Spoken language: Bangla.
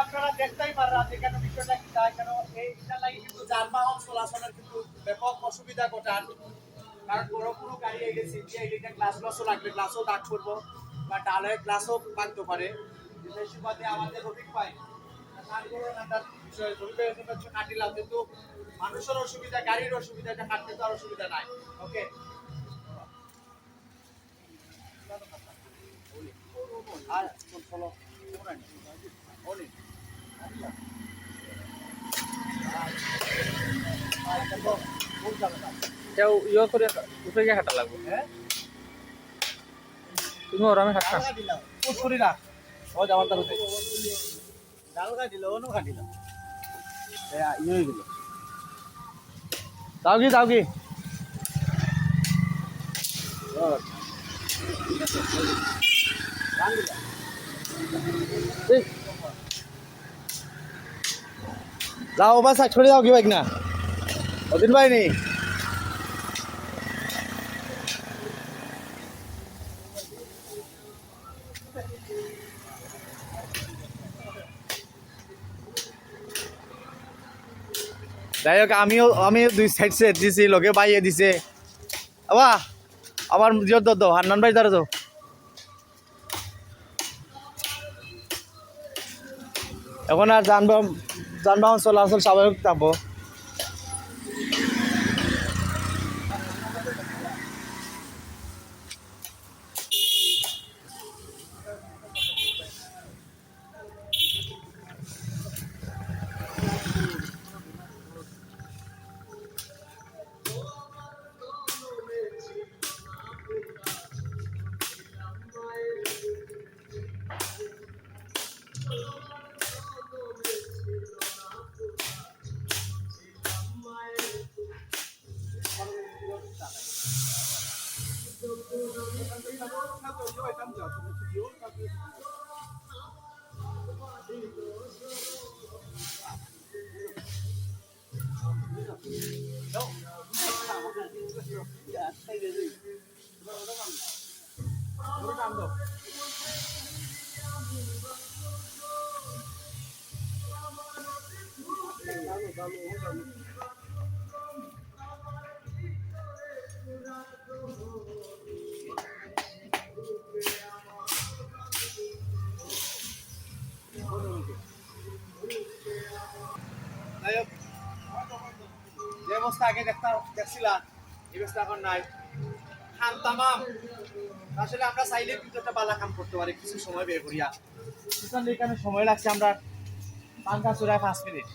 আপনারা দেখতেই পারেন কেন বিষয়টা কি তাই কেন এইটা লাগে কিন্তু যানবাহন চলাচলের কিন্তু ব্যাপক অসুবিধা ঘটান কারণ বড় কোনো গাড়ি আইলে সিটি আইলে গ্লাসও লাগবে গ্লাসও দাগ করবো বা ডালে গ্লাসও ভাঙতে পারে সেই সুবাদে আমাদের রফিক পাই কাটিলাম কিন্তু মানুষের অসুবিধা গাড়ির অসুবিধা এটা কাটতে তো আর অসুবিধা নাই ওকে আর চলো ইয়ে করে উঠে গিয়ে হাঁটা লাগবে হ্যাঁ তুমি ওরামে হাঁটা পুষ্করিরা ও যাওয়ার তার ডাল কাটিল অন্য কাটিল ইয়ে গেল যাও কি যাও বা সাইড করে যাও কি বাইক না অদিন ভাই নেই যাই হোক আমিও দুই সাইড সেট দিছি লোকে বাইয়ে দিছে আবা আমার জিওর দাও হান্নান ভাই দাঁড়া তো এখন আর যানবাহন চলাচল স্বাভাবিক থাকবো যে অবস্থা আগে দেখছিলাম এই অবস্থা এখন নাই খান তামাম আসলে আমরা চাইলে কিন্তু একটা বালা কাম করতে পারি কিছু সময় বের করিয়া এখানে সময় লাগছে আমরা 5 মিনিট